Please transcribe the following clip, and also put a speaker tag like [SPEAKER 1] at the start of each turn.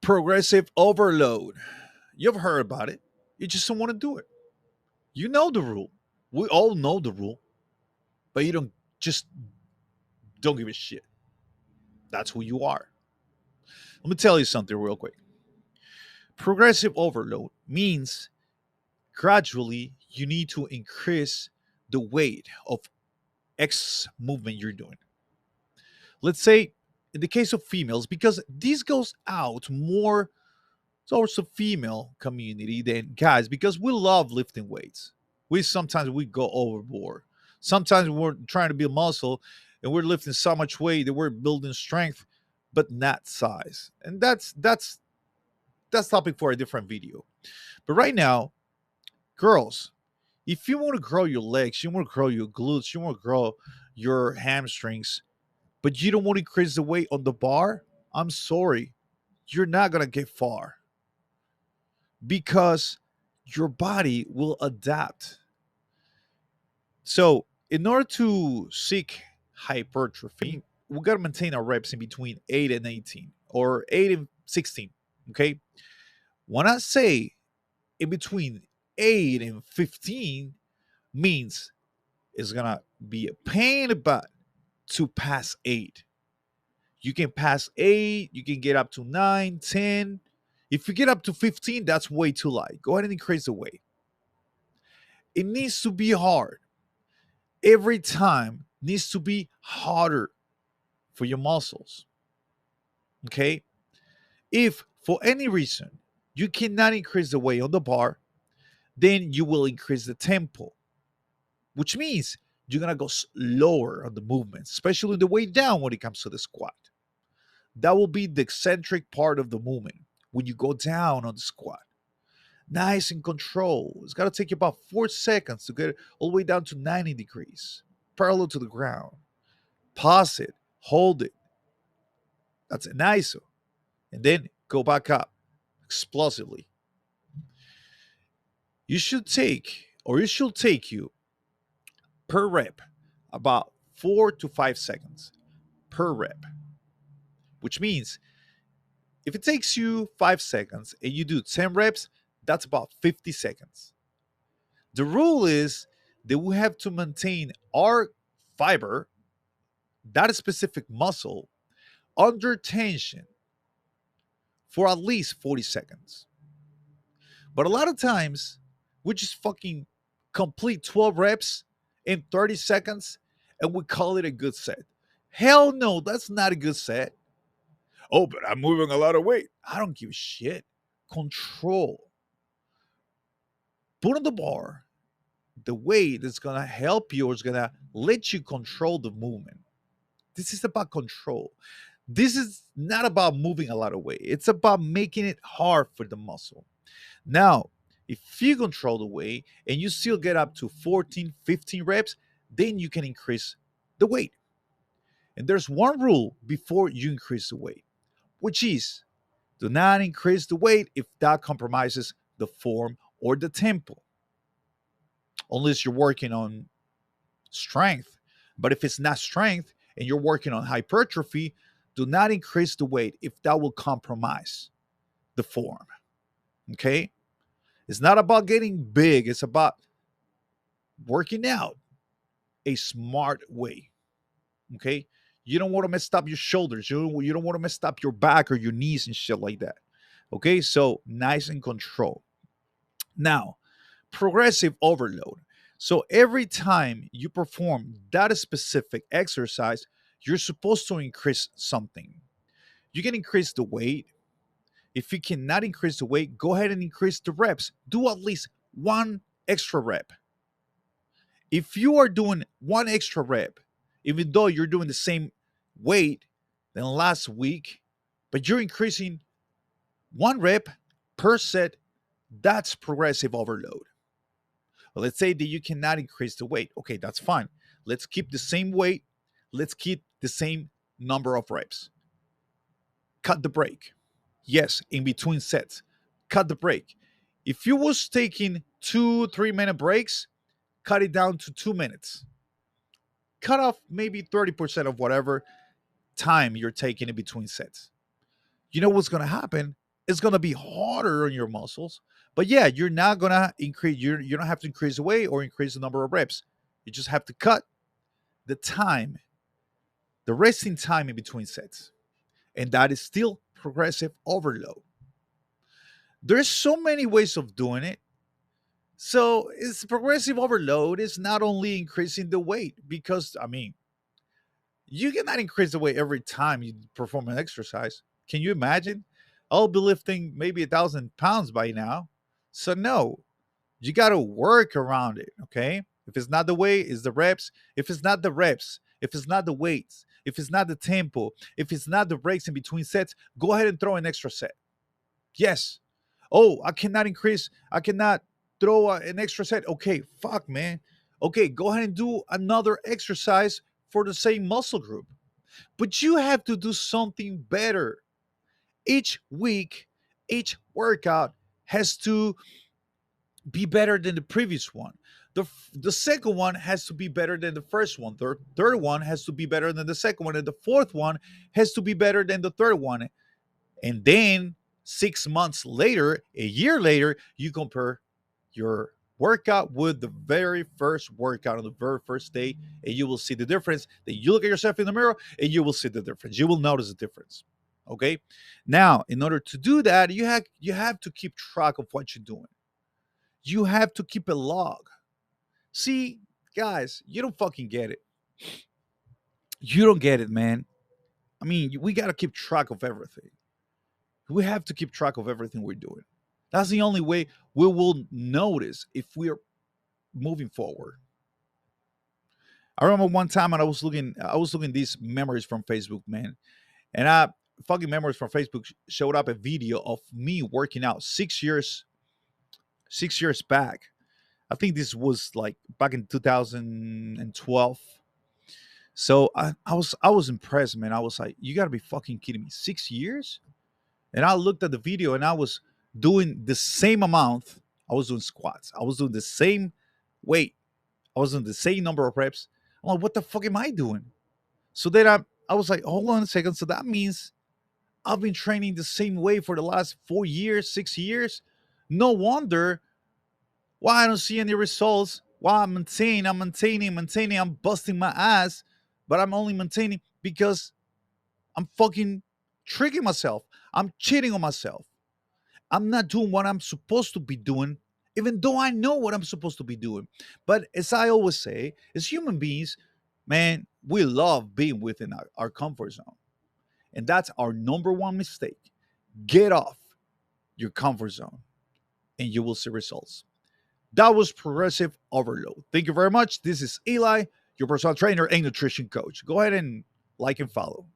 [SPEAKER 1] Progressive overload. You've heard about it. You just don't want to do it. You know the rule. We all know the rule, but you don't give a shit. That's who you are. Let me tell you something real quick. Progressive overload means gradually you need to increase the weight of X movement you're doing. Let's say in the case of females, because this goes out more towards the female community than guys, because we love lifting weights. We go overboard. Sometimes we're trying to build muscle and we're lifting so much weight that we're building strength, but not size. And that's topic for a different video. But right now, girls, if you want to grow your legs, you want to grow your glutes, you want to grow your hamstrings, but you don't want to increase the weight on the bar, I'm sorry, you're not gonna get far because your body will adapt. So, in order to seek hypertrophy, we got to maintain our reps in between 8 and 18 or 8 and 16. Okay. When I say in between 8 and 15, means it's going to be a pain in the butt to pass 8. You can pass 8, you can get up to 9, 10. If you get up to 15, that's way too light. Go ahead and increase the weight. It needs to be hard. Every time needs to be harder for your muscles. Okay? If for any reason you cannot increase the weight on the bar, then you will increase the tempo, which means you're gonna go slower on the movements, especially the way down when it comes to the squat. That will be the eccentric part of the movement when you go down on the squat. Nice and control. It's got to take you about 4 seconds to get it all the way down to 90 degrees, parallel to the ground. Pause it, hold it. That's an ISO. And then go back up explosively. It should take you per rep about 4 to 5 seconds per rep, which means if it takes you 5 seconds and you do 10 reps, that's about 50 seconds. The rule is that we have to maintain our fiber, that specific muscle, under tension for at least 40 seconds. But a lot of times, we just fucking complete 12 reps in 30 seconds and we call it a good set. Hell no, that's not a good set. Oh, but I'm moving a lot of weight. I don't give a shit. Control. Put on the bar the weight that's going to help you or is going to let you control the movement. This is about control. This is not about moving a lot of weight. It's about making it hard for the muscle. Now, if you control the weight and you still get up to 14, 15 reps, then you can increase the weight. And there's one rule before you increase the weight, which is do not increase the weight if that compromises the form or the tempo, unless you're working on strength. But if it's not strength and you're working on hypertrophy, do not increase the weight if that will compromise the form. Okay? It's not about getting big, it's about working out a smart way. Okay? You don't want to mess up your shoulders. You don't want to mess up your back or your knees and shit like that. Okay? So nice and control. Now, progressive overload. So every time you perform that specific exercise, you're supposed to increase something. You can increase the weight. If you cannot increase the weight, go ahead and increase the reps. Do at least one extra rep. If you are doing one extra rep, even though you're doing the same weight than last week, but you're increasing one rep per set, that's progressive overload. Well, let's say that you cannot increase the weight. Okay, that's fine. Let's keep the same weight. Let's keep the same number of reps. Cut the break. Yes, in between sets. Cut the break. If you was taking 2-3 minute breaks, cut it down to 2 minutes. Cut off maybe 30% of whatever time you're taking in between sets. You know what's going to happen? It's gonna be harder on your muscles, but yeah, you're not gonna increase. You don't have to increase the weight or increase the number of reps. You just have to cut the time, the resting time in between sets, and that is still progressive overload. There's so many ways of doing it. So it's progressive overload is not only increasing the weight because I mean you cannot increase the weight every time you perform an exercise. Can you imagine? I'll be lifting maybe 1,000 pounds by now. So no, you got to work around it. Okay. If it's not the weight, it's the reps. If it's not the reps, if it's not the weights, if it's not the tempo, if it's not the breaks in between sets, go ahead and throw an extra set. Yes. Oh, I cannot increase. I cannot throw an extra set. Okay, fuck, man. Okay, go ahead and do another exercise for the same muscle group. But you have to do something better. Each week, each workout has to be better than the previous one. The second one has to be better than the first one. The third one has to be better than the second one. And the fourth one has to be better than the third one. And then 6 months later, a year later, you compare your workout with the very first workout on the very first day, and you will see the difference. Then you look at yourself in the mirror and you will see the difference. You will notice the difference. Okay. Now, in order to do that, you have to keep track of what you're doing. You have to keep a log. See, guys, you don't fucking get it. You don't get it, man. I mean, we got to keep track of everything. We have to keep track of everything we're doing. That's the only way we will notice if we're moving forward. I remember one time and I was looking these memories from Facebook, man. And I fucking memories from Facebook showed up a video of me working out 6 years, 6 years back. I think this was like back in 2012. So I was impressed, man. I was like, you gotta be fucking kidding me. 6 years? And I looked at the video and I was doing the same amount. I was doing squats. I was doing the same weight. I was doing the same number of reps. I'm like, what the fuck am I doing? So then I was like, hold on a second. So that means I've been training the same way for the last 4 years, 6 years. No wonder why I don't see any results. Why I'm maintaining, I'm busting my ass, but I'm only maintaining because I'm fucking tricking myself. I'm cheating on myself. I'm not doing what I'm supposed to be doing, even though I know what I'm supposed to be doing. But as I always say, as human beings, man, we love being within our comfort zone. And that's our number one mistake. Get off your comfort zone and you will see results. That was progressive overload. Thank you very much. This is Eli, your personal trainer and nutrition coach. Go ahead and like and follow.